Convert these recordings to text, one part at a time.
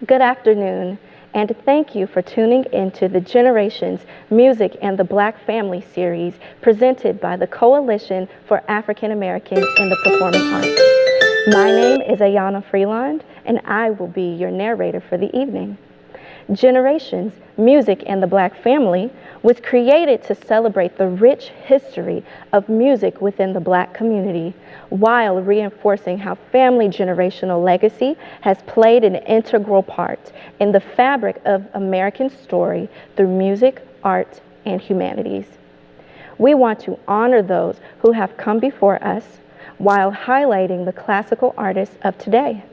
Good afternoon, and thank you for tuning into the Generations Music and the Black Family series presented by the Coalition for African Americans in the Performing Arts. My name is Ayana Freeland, and I will be your narrator for the evening. Generations Music and the Black Family was created to celebrate the rich history of music within the Black community while reinforcing how family generational legacy has played an integral part in the fabric of American story through music, art, and humanities. We want to honor those who have come before us while highlighting the classical artists of today.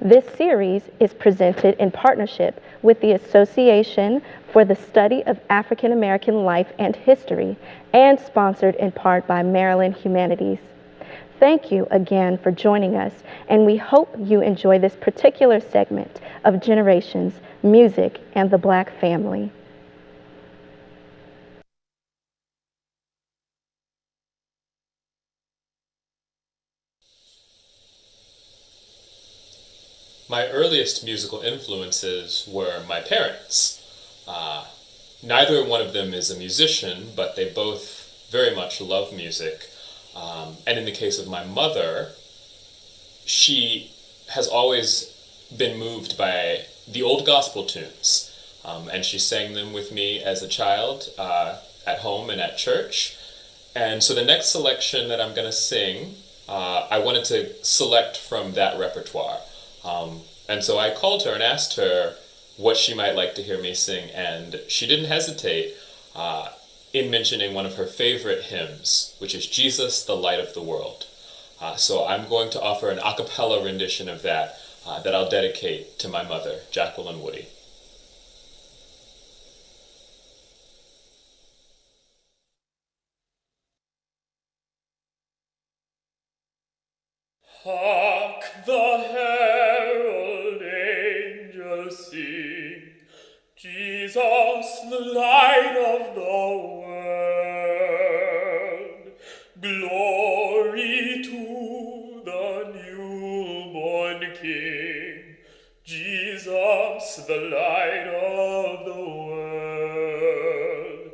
This series is presented in partnership with the Association for the Study of African American Life and History and sponsored in part by Maryland Humanities. Thank you again for joining us, and we hope you enjoy this particular segment of Generations, Music, and the Black Family. My earliest musical influences were my parents. Neither one of them is a musician, but they both very much love music. And in the case of my mother, she has always been moved by the old gospel tunes. And she sang them with me as a child at home and at church. And so the next selection that I'm going to sing, I wanted to select from that repertoire. And so I called her and asked her what she might like to hear me sing, and she didn't hesitate in mentioning one of her favorite hymns, which is Jesus, the Light of the World. So I'm going to offer an a cappella rendition of that that I'll dedicate to my mother, Jacqueline Woody. Hark the herald angels sing, Jesus, the light of the world. Glory to the newborn King, Jesus, the light of the world.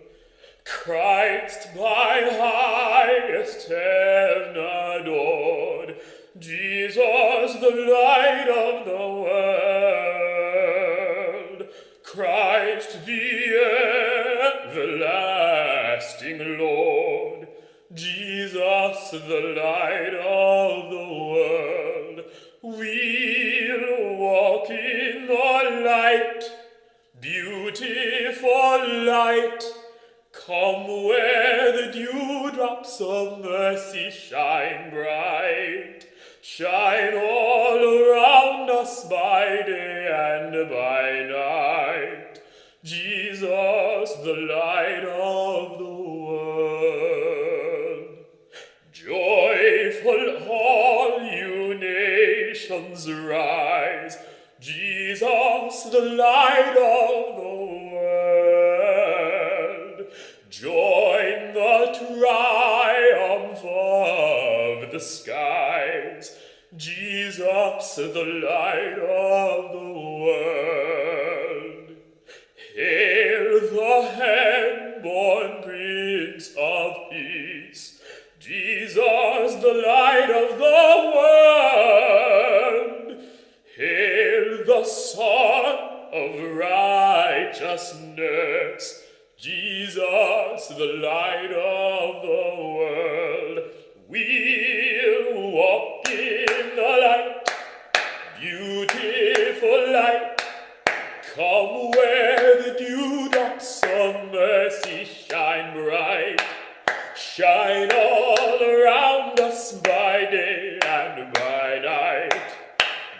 Christ by highest heaven adored, Jesus, the light of the world. Christ, the everlasting Lord, Jesus, the light of the world. We'll walk in the light, beautiful light. Come where the dewdrops of mercy shine bright. Shine all around us by day and by night. Jesus, the light of the world. Joyful all you nations rise. Jesus, the light of the world. Join the triumph of the skies. Jesus, the light of the world. Hail the heaven-born Prince of Peace. Jesus, the light of the world. Hail the Son of righteousness. Jesus, the light of the world. We'll walk in the light, beautiful light. Come where the dewdrops of mercy shine bright. Shine all around us by day and by night.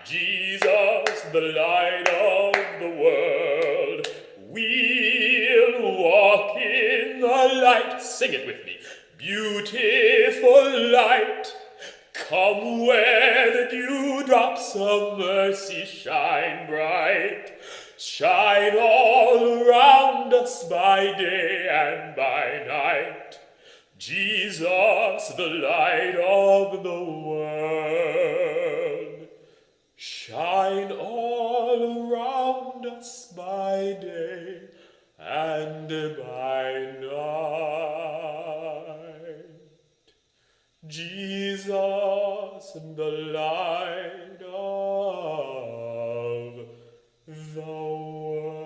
Jesus, the light of the world. We'll walk in the light. Sing it with me. Beautiful light. Come where the dewdrops of mercy shine bright. Shine all around us by day and by night. Jesus, the light of the world. Shine all around lights by day and by night. Jesus, the light of the world.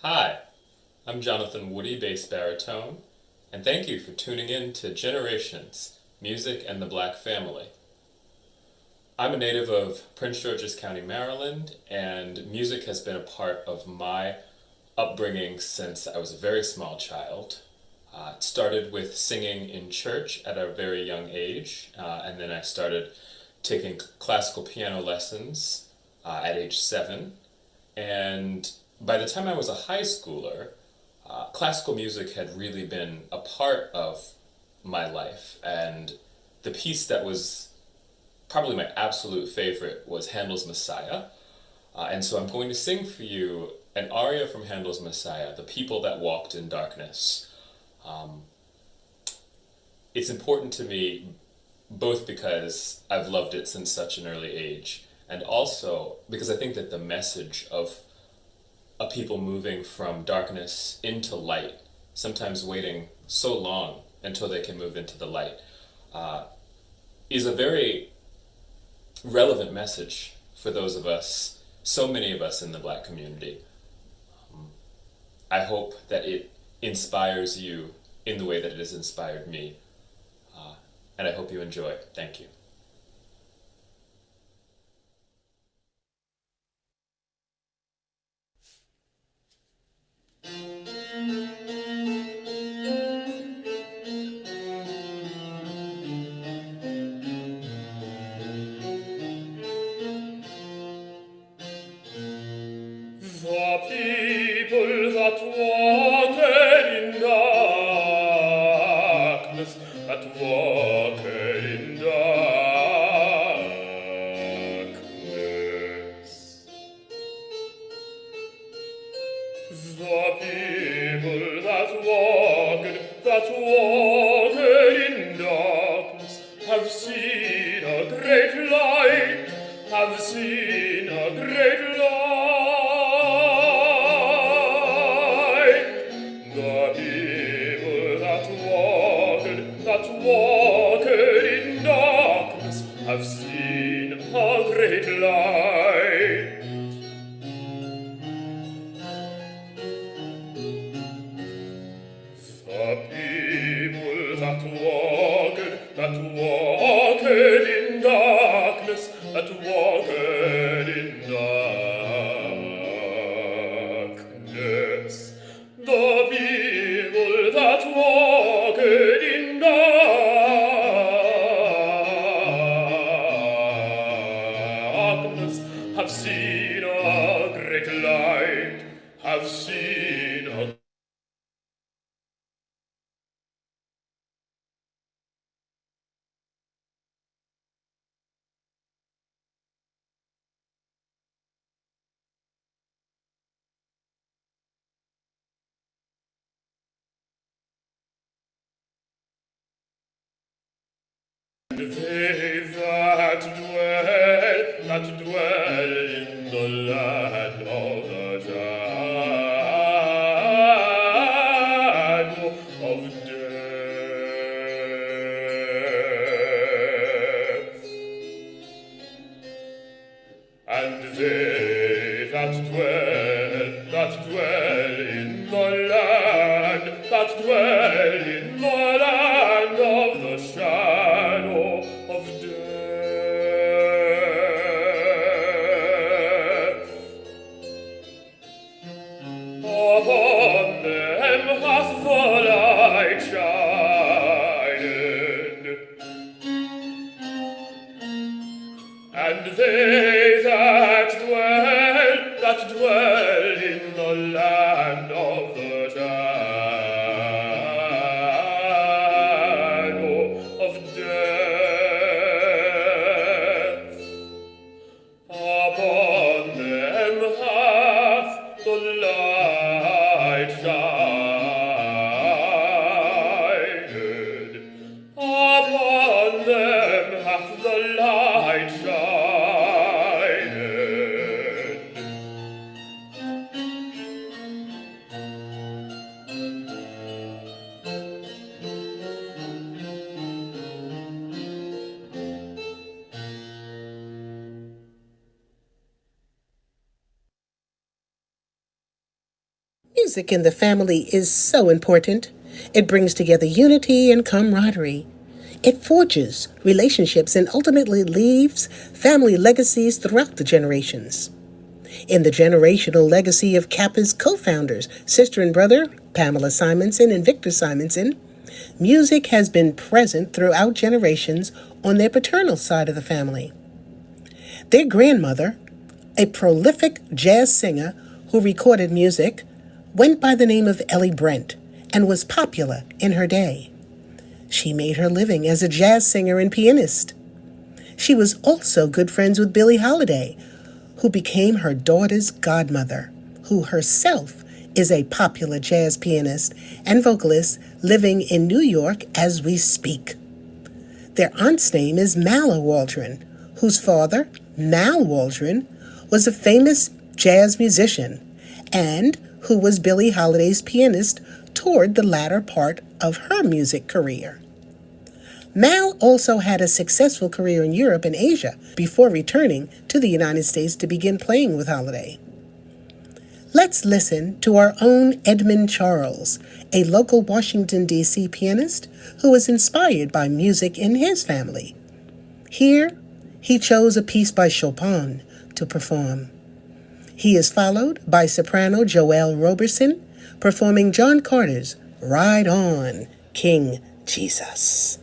Hi, I'm Jonathan Woody, bass baritone, and thank you for tuning in to Generations, Music and the Black Family. I'm a native of Prince George's County, Maryland, and music has been a part of my upbringing since I was a very small child. It started with singing in church at a very young age, and then I started taking classical piano lessons at age 7. And by the time I was a high schooler, classical music had really been a part of my life. And the piece that was probably my absolute favorite was Handel's Messiah. And so I'm going to sing for you an aria from Handel's Messiah, The People That Walked in Darkness. It's important to me both because I've loved it since such an early age, and also because I think that the message of a people moving from darkness into light, sometimes waiting so long until they can move into the light, is a very relevant message for those of us, so many of us in the Black community. I hope that it inspires you in the way that it has inspired me, and I hope you enjoy. Thank you. The people that walk in darkness, that walk in darkness. The people that walk in darkness have seen a great light, have seen a great light. The people that walk in darkness have seen a great light. The people that walk in darkness, that walk in darkness. The people that walk in darkness have seen a great light, have seen a And they that dwell in the land of the shadow of death, and they that dwell in the land, that dwell in the land of the shadow of death, upon them hath the light shined, and they that dwell in the land of the shadow of death, upon them hath the light shined, upon them hath the light shined. Music in the family is so important. It brings together unity and camaraderie. It forges relationships and ultimately leaves family legacies throughout the generations. In the generational legacy of CAAPA's co-founders, sister and brother, Pamela Simonson and Victor Simonson, music has been present throughout generations on their paternal side of the family. Their grandmother, a prolific jazz singer who recorded music, went by the name of Ellie Brent and was popular in her day. She made her living as a jazz singer and pianist. She was also good friends with Billie Holiday, who became her daughter's godmother, who herself is a popular jazz pianist and vocalist living in New York as we speak. Their aunt's name is Mala Waldron, whose father, Mal Waldron, was a famous jazz musician and who was Billie Holiday's pianist toward the latter part of her music career. Mal also had a successful career in Europe and Asia before returning to the United States to begin playing with Holiday. Let's listen to our own Edmund Charles, a local Washington, D.C. pianist who was inspired by music in his family. Here, he chose a piece by Chopin to perform. He is followed by soprano Joelle Roberson performing John Carter's Ride On, King Jesus.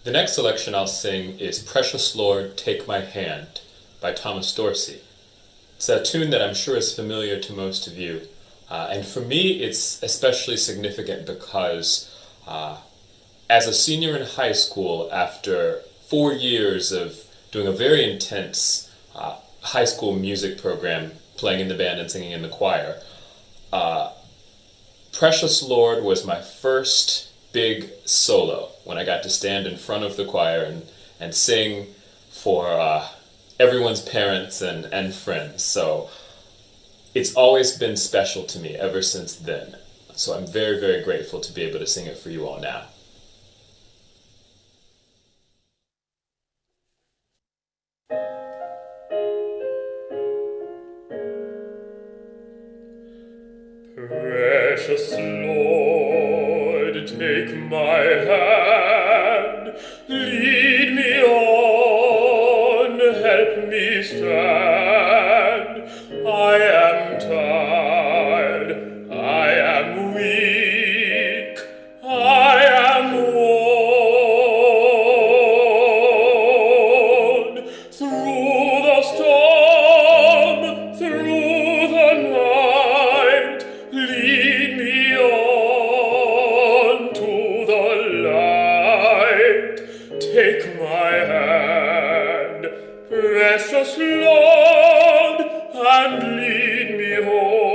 The next selection I'll sing is Precious Lord, Take My Hand by Thomas Dorsey. It's a tune that I'm sure is familiar to most of you. And for me, it's especially significant because as a senior in high school, after 4 years of doing a very intense high school music program, playing in the band and singing in the choir, Precious Lord was my first big solo when I got to stand in front of the choir and sing for everyone's parents and friends. So it's always been special to me ever since then. So I'm very, very grateful to be able to sing it for you all now. Precious Lord, take my hand, lead me on, help me stand. I am tired, I am weak, I am worn. Through the storm, through the night, lead me on to the light. Take my hand, precious Lord, and lead me home.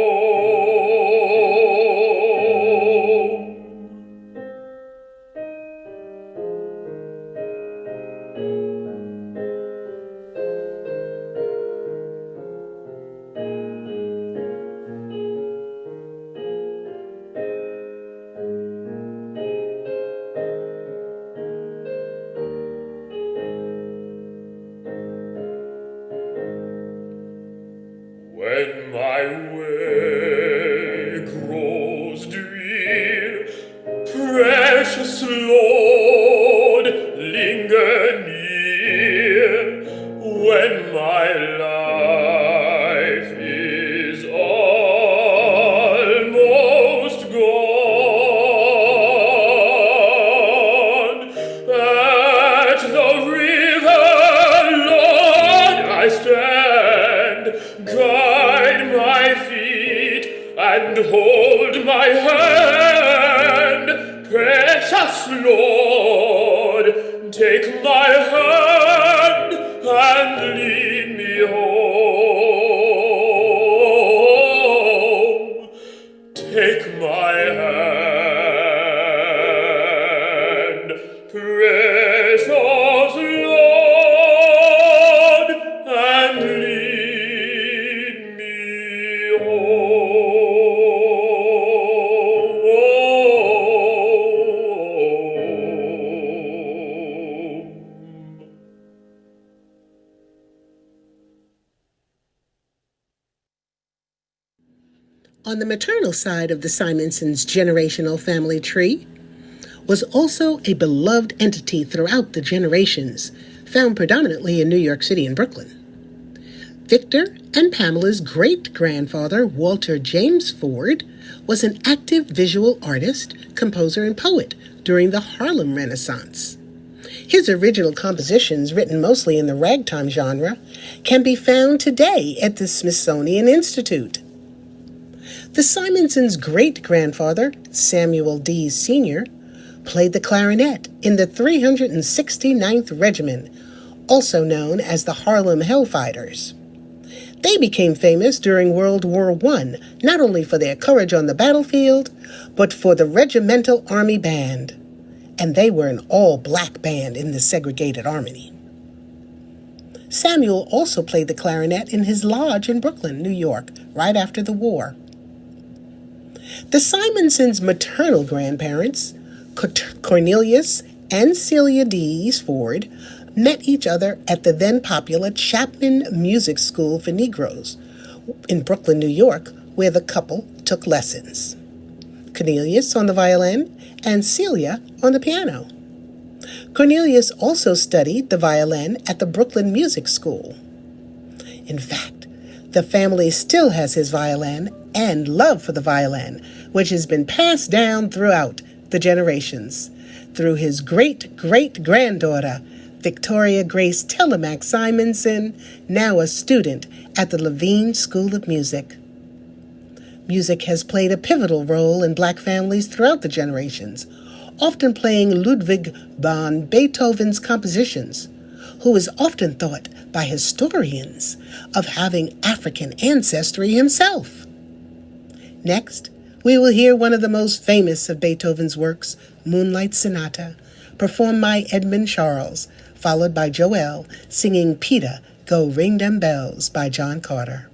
When my way grows drear, precious Lord, linger near. When my life is almost gone, at the river, Lord, I stand. Guide my feet and hold my hand. Precious Lord, take my hand and lead me home. Take my hand, precious Lord, and lead me home. On the maternal side of the Simonsons' generational family tree was also a beloved entity throughout the generations, found predominantly in New York City and Brooklyn. Victor and Pamela's great-grandfather, Walter James Ford, was an active visual artist, composer, and poet during the Harlem Renaissance. His original compositions, written mostly in the ragtime genre, can be found today at the Smithsonian Institute. The Simonsons' great-grandfather, Samuel Dees Sr., played the clarinet in the 369th Regiment, also known as the Harlem Hellfighters. They became famous during World War I, not only for their courage on the battlefield, but for the Regimental Army Band. And they were an all-black band in the segregated army. Samuel also played the clarinet in his lodge in Brooklyn, New York, right after the war. The Simonsons' maternal grandparents, Cornelius and Celia Dees Ford, met each other at the then-popular Chapman Music School for Negroes in Brooklyn, New York, where the couple took lessons. Cornelius on the violin and Celia on the piano. Cornelius also studied the violin at the Brooklyn Music School. In fact, the family still has his violin and love for the violin, which has been passed down throughout the generations. through his great-great-granddaughter, Victoria Grace Telemack Simonson, now a student at the Levine School of Music. Music has played a pivotal role in Black families throughout the generations, often playing Ludwig van Beethoven's compositions, who is often thought by historians of having African ancestry himself. Next, we will hear one of the most famous of Beethoven's works, Moonlight Sonata, performed by Edmund Charles, followed by Joel singing Peter, Go Ring Them Bells by John Carter.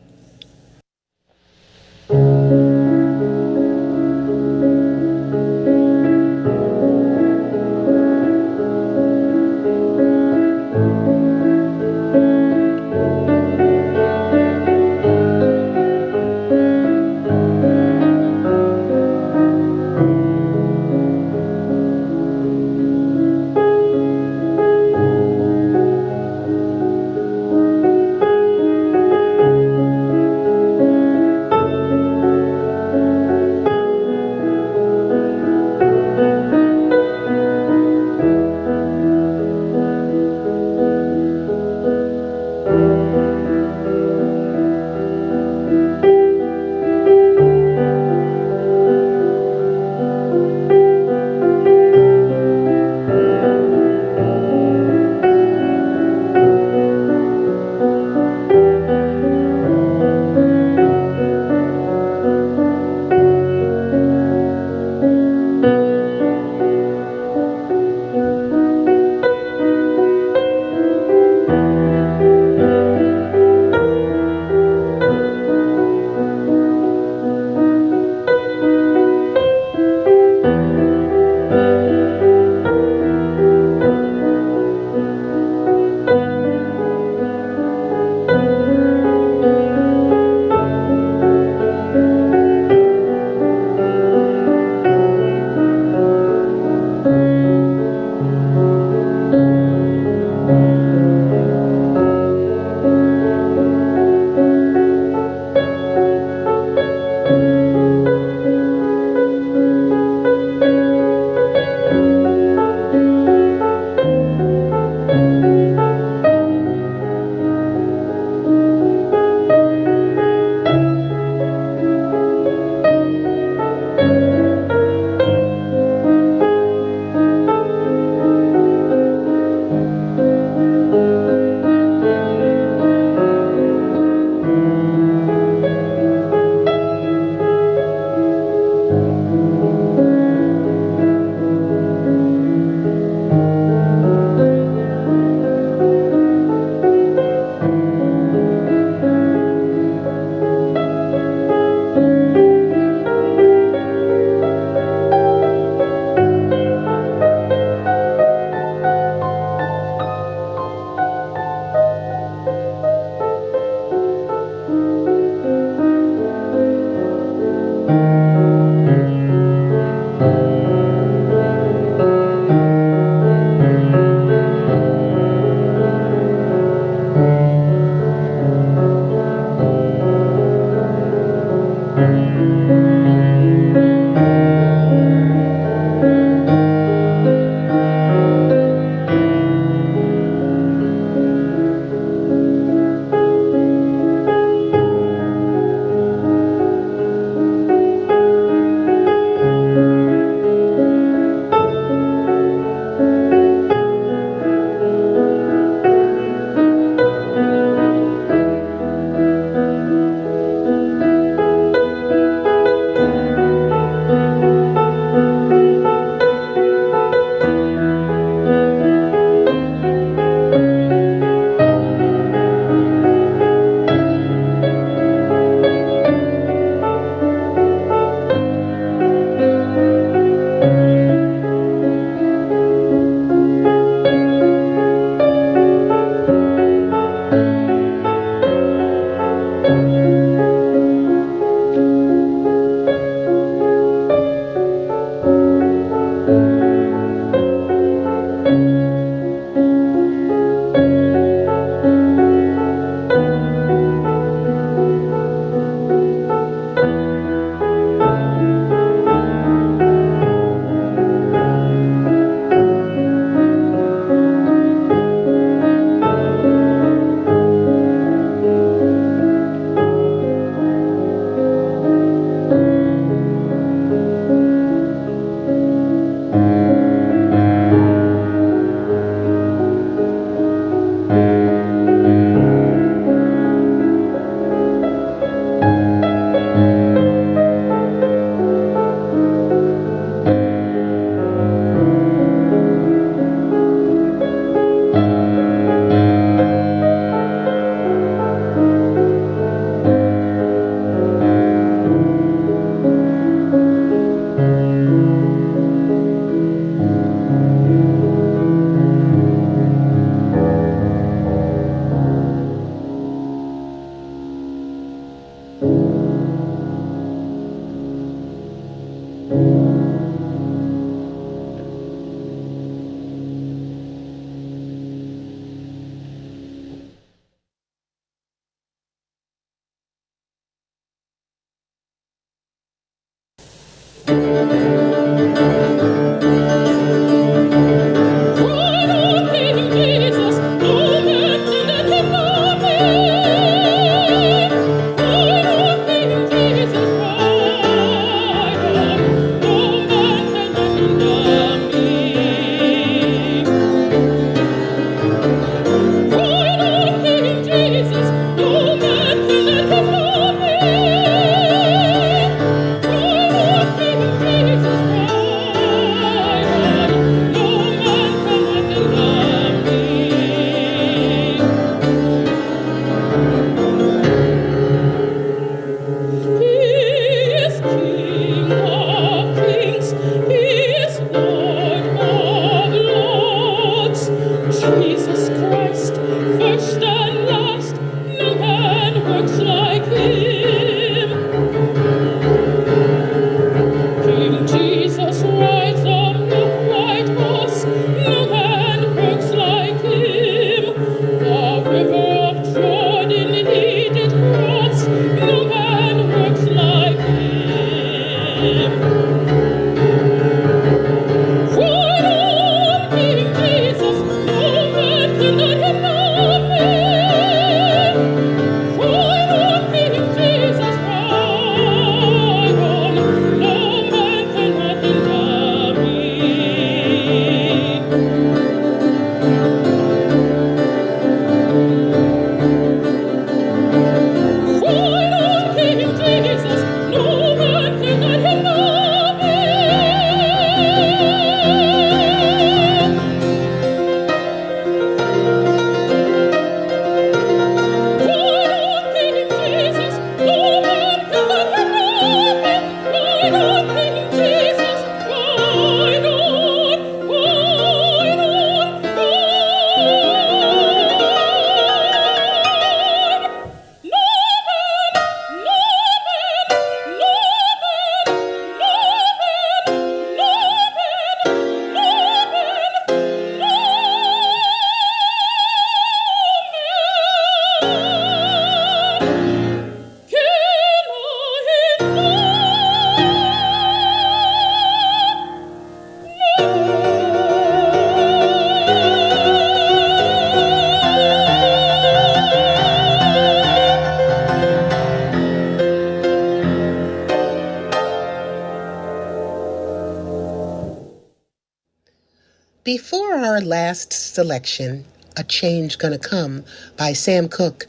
Before our last selection, A Change Gonna Come by Sam Cooke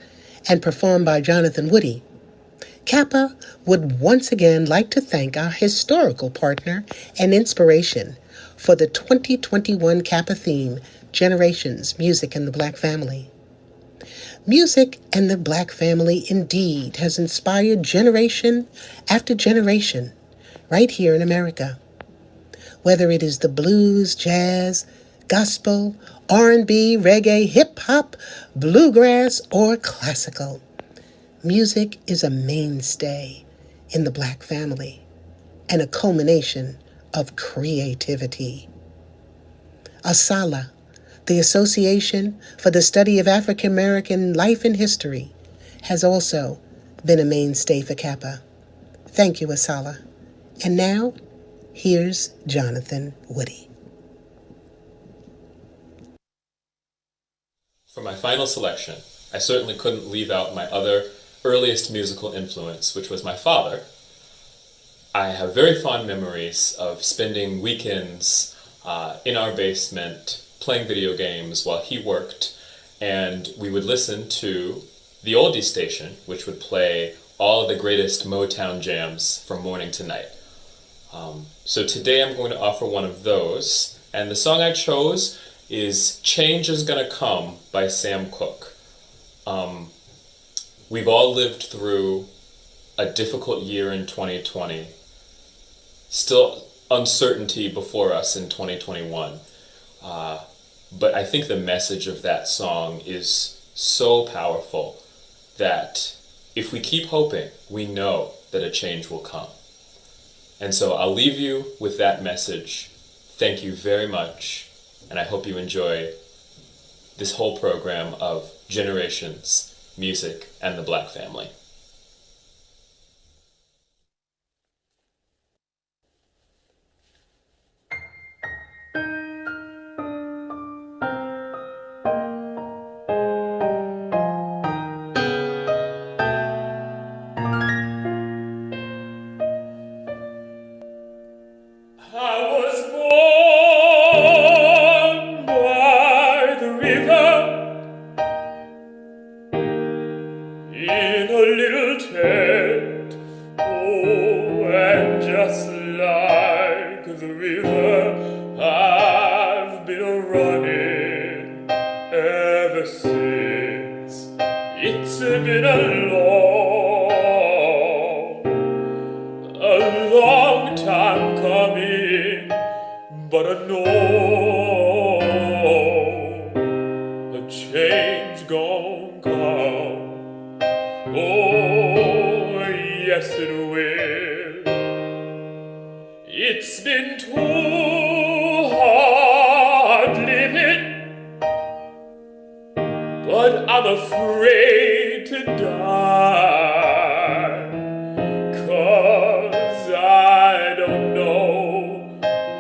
and performed by Jonathan Woody, CAAPA would once again like to thank our historical partner and inspiration for the 2021 CAAPA theme, Generations, Music and the Black Family. Music and the Black Family indeed has inspired generation after generation right here in America. Whether it is the blues, jazz, gospel, R&B, reggae, hip-hop, bluegrass, or classical, music is a mainstay in the Black family and a culmination of creativity. ASALA, the Association for the Study of African American Life and History, has also been a mainstay for CAAPA. Thank you, ASALA. And now, here's Jonathan Woody. For my final selection, I certainly couldn't leave out my other earliest musical influence, which was my father. I have very fond memories of spending weekends in our basement playing video games while he worked, and we would listen to the oldies station, which would play all of the greatest Motown jams from morning to night. So today I'm going to offer one of those, and the song I chose is Change Is Gonna Come by Sam Cooke. We've all lived through a difficult year in 2020. Still uncertainty before us in 2021. But I think the message of that song is so powerful that if we keep hoping, we know that a change will come. And so I'll leave you with that message. Thank you very much, and I hope you enjoy this whole program of Generations, Music, and the Black Family. A long time coming, but I know a change gon' come. Oh, yes it will. It's been too hard living, but I'm afraid to die, 'cause I don't know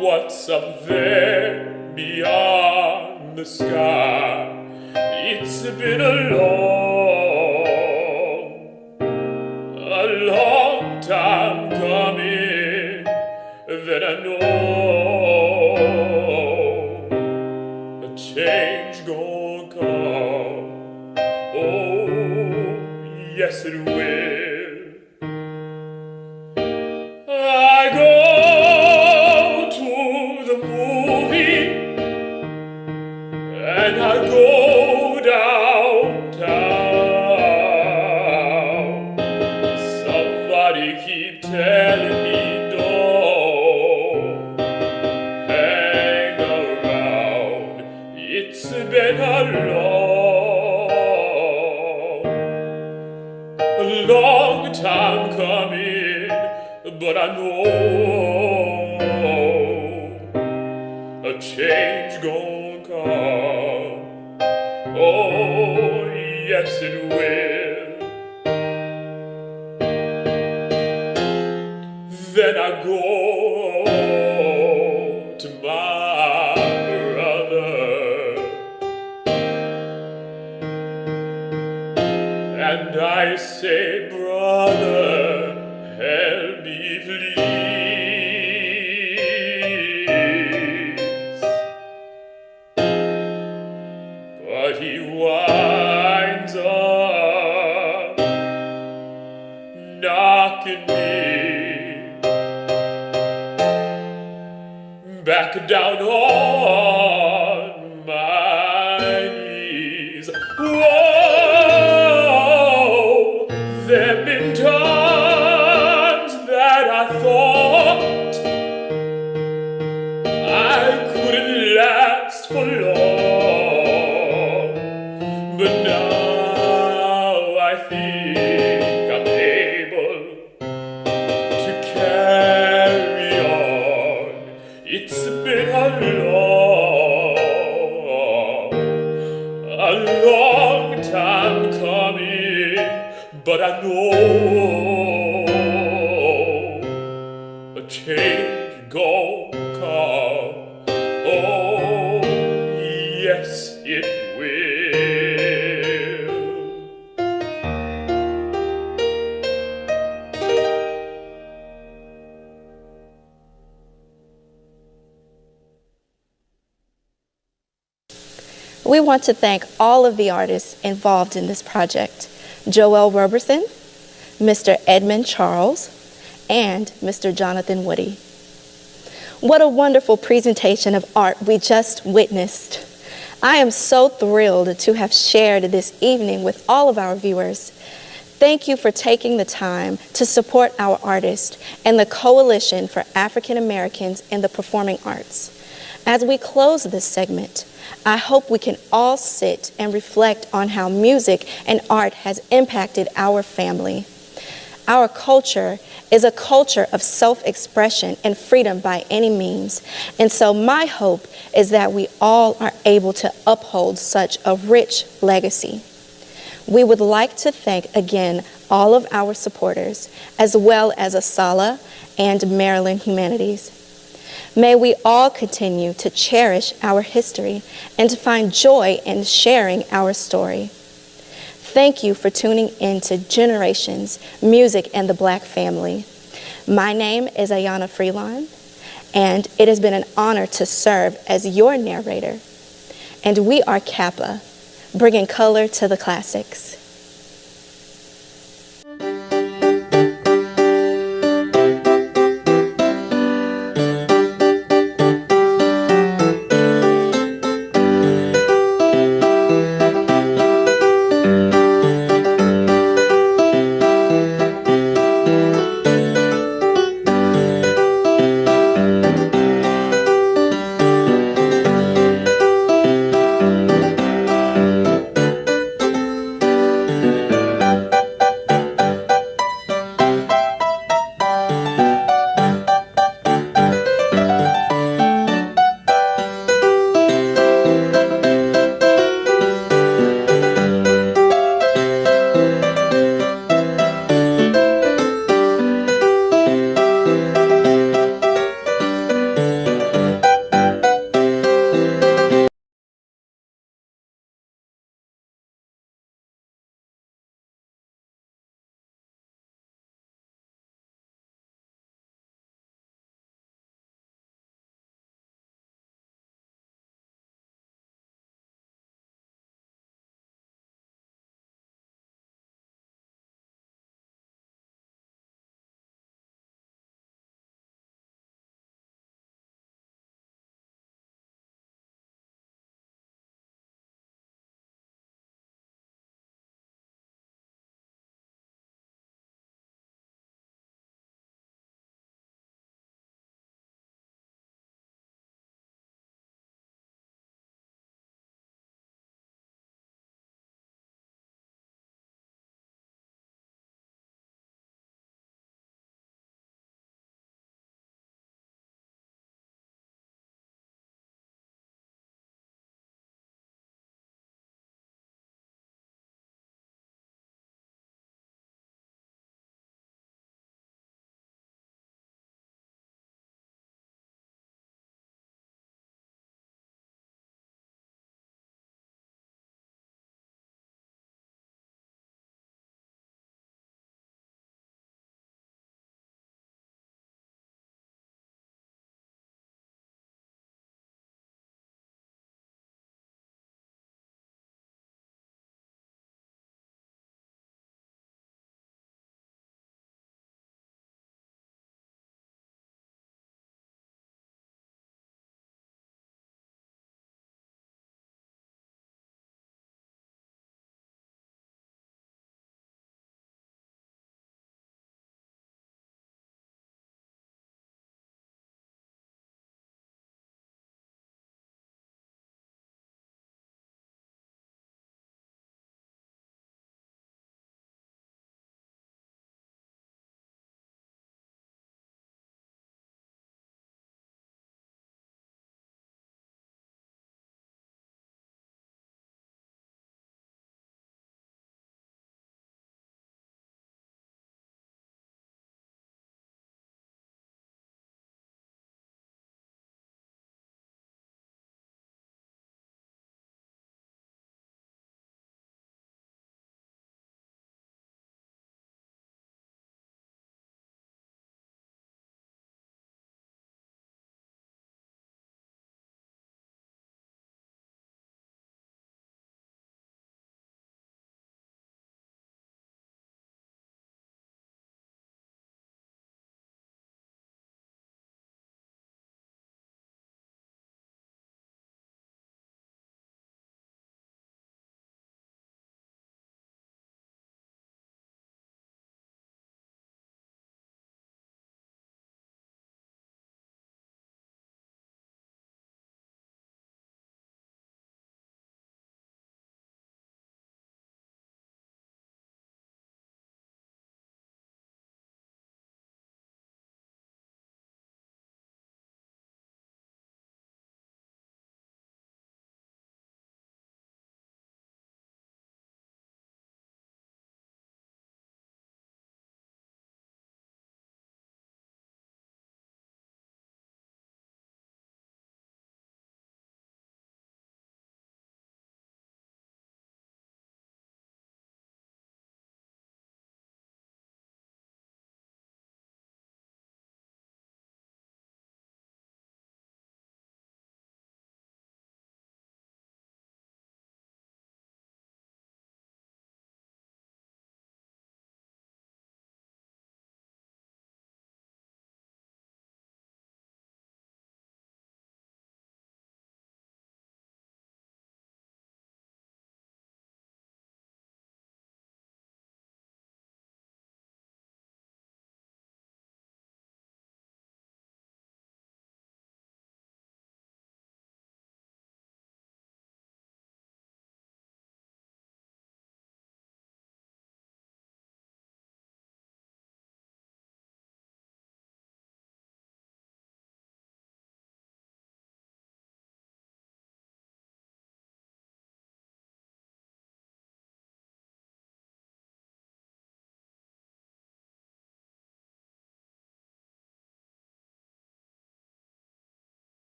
what's up there beyond the sky. It's been a long time coming, that I know a change gon' come. Oh, yes it will. I go to the movie and I go downtown. Somebody keep telling me don't hang around. It's been a long time coming, but I know a change gon' come. Oh, yes it will. Then I go to my brother and I say, brother, help me please. But he winds up knocking me back down on my knees. Whoa, there've been times that I thought I couldn't last for long, but now I think I'm able to carry on. It's been a long time coming, but I know a change gon' come. Oh, yes it will. We want to thank all of the artists involved in this project: Joel Roberson, Mr. Edmund Charles, and Mr. Jonathan Woody. What a wonderful presentation of art we just witnessed. I am so thrilled to have shared this evening with all of our viewers. Thank you for taking the time to support our artists and the Coalition for African Americans in the Performing Arts. As we close this segment, I hope we can all sit and reflect on how music and art has impacted our family. Our culture is a culture of self-expression and freedom by any means. And so my hope is that we all are able to uphold such a rich legacy. We would like to thank again all of our supporters, as well as Asala and Maryland Humanities. May we all continue to cherish our history and to find joy in sharing our story. Thank you for tuning in to Generations, Music and the Black Family. My name is Ayana Freelon, and it has been an honor to serve as your narrator. And we are CAAPA, bringing color to the classics.